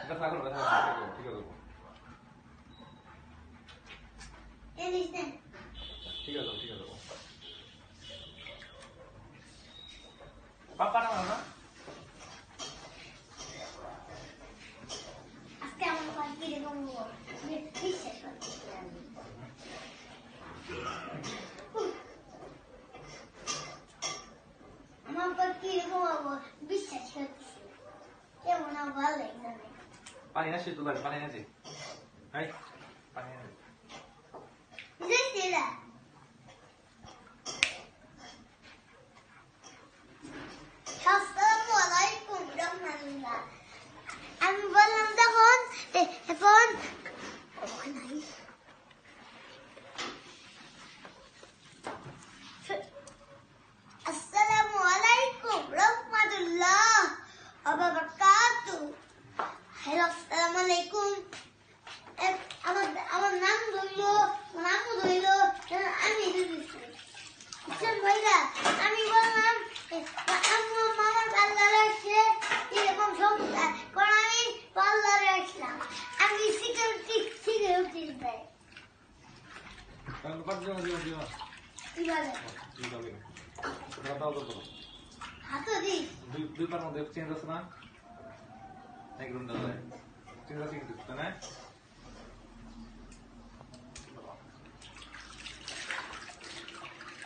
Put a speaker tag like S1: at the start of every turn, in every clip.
S1: ব্যথা করো ব্যথা করো ঠিক আছে ঠিক আছে ঠিক আছে পাপা না না
S2: আজকে আমার পাখি এরকম বিশ্বাস করতে আমার পাখি এরকম বিশ্বাস করতেছে কেমন ভালো লাগছে
S1: পানি না শীত লাগে পানি না যে হাই পানি না
S2: বুঝেছিলা আসসালামু আলাইকুম রহমাতুল্লাহ আমি বললাম তখন এখন আসসালামু আলাইকুম রহমাতুল্লাহ ওয়া বারাকাতুহু হ্যালো আসসালামু আলাইকুম আমার নাম ধরলো আমি ভাইরা আমি বললাম আম্মু মামার পার্লারে আসছে এরকম সমস্যা কারণ আমি পার্লারে আসলাম আমি সিকিউরিটি দেয়
S1: কারণ পাঁচ জন দিও
S2: কিভাবে
S1: কিভাবে দাও দাও দাও
S2: হাতে দিস
S1: দুই পার মধ্যে চেঞ্জ আছে না এক রুম দাও চেঞ্জ আছে কিন্তু তাই না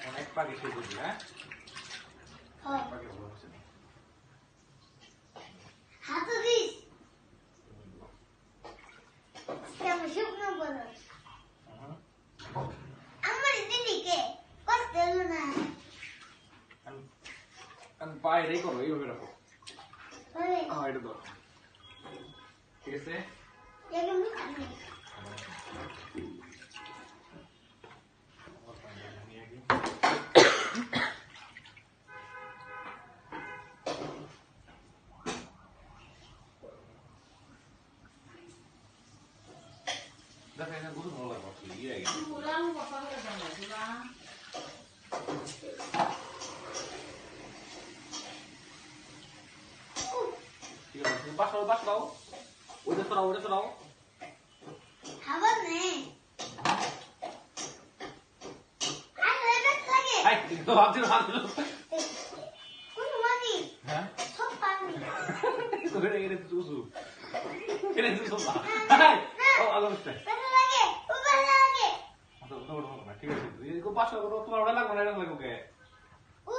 S1: অনেক পাখি খেয়ে দিবি হ্যাঁ পাখি ভালো হচ্ছে
S2: হাতে দিস কেমন শুকনো বলো আমার দিদিকে কষ্ট হলো না
S1: আমি বাইরেই করো এইভাবে রাখো
S2: বলে
S1: এটা ধরো ঠিক আছে
S2: এরকম আমি
S1: দেখেন গুলো ভালো লাগছে ইয়ে আগে
S3: Kurang apa enggak sama kurang.
S1: ঠিক আছে তুমি বাস দাও ওইটা সরাও
S2: খাবার নেই আর লেবেট লাগে
S1: হাই তো ভাবছি
S2: কোন মানি
S1: হ্যাঁ
S2: সব পানি
S1: তো এর তুসু এর তুসু হাই ও আগস্ট
S2: ভালো লাগে ও ভালো লাগে
S1: ঠিক আছে এরকম বাস করো তোমার ওটা লাগবে না এটা লাগবে ওকে
S2: ও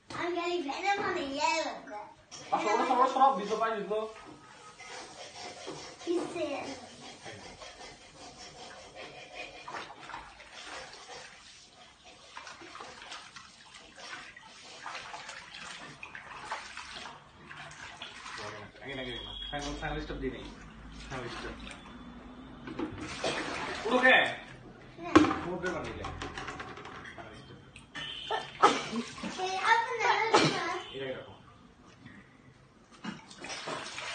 S2: আমি খালি ভেনে মানে ইয়ে লাগবে
S1: বাস ওটা সরাও দিছো পাই দিছো
S2: কিসে
S1: আগে ফাইনাল স্টেপ দিই নেই ফাইনাল স্টেপ ওকে মোটে বানিয়ে ফাইনাল স্টেপ
S2: এই আপনারা
S1: এটা রাখো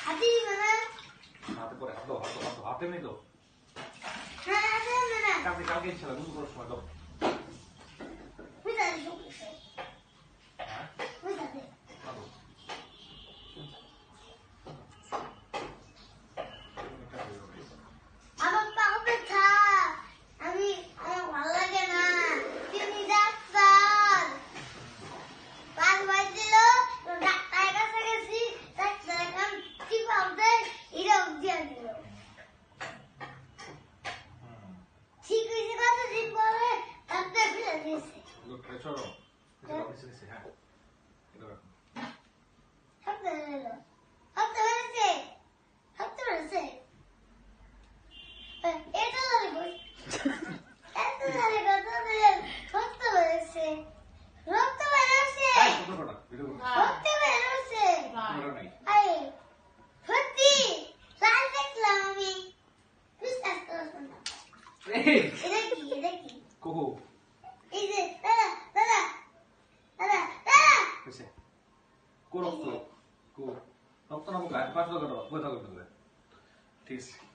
S2: হাতি মানে
S1: হাতে পরে হাতে নেই তো
S2: না
S1: কালকে ইনশাআল্লাহ দুপুর করার সময় দাও
S2: বুঝা দিছো
S1: হ্যাঁ
S2: বুঝা দে আমার পা ব্যথা আমি আমার ভালো লাগে না তুমি ডাক্তার পাঁচ বাজছিল ডাক্তারের কাছে গেছি ডাক্তার এখন কি পাবে এটা দিয়ে দিল ঠিক হয়েছে কতদিন পরে ডাক্তার ফিরে দিয়েছে
S1: লোকটা চলো এটা অফিসে গেছে হ্যাঁ এটা রাখো
S2: হাতে এলো হাতে বেড়েছে এটা ধরে বই এত ধরে কত ধরে রক্ত বেড়েছে
S1: হাই কত কটা ভিডিও
S2: রক্ত বেড়েছে
S1: করা নাই
S2: আরে সত্যি লাল দেখলাম আমি বিশ্বাস করো না
S1: এই
S2: এটা কি
S1: কোকো
S2: এই যে দাদা
S1: এসে কো রক্ত কো রক্ত না মুখা পাঁচ টাকা দাও কথা বলতে ঠিক আছে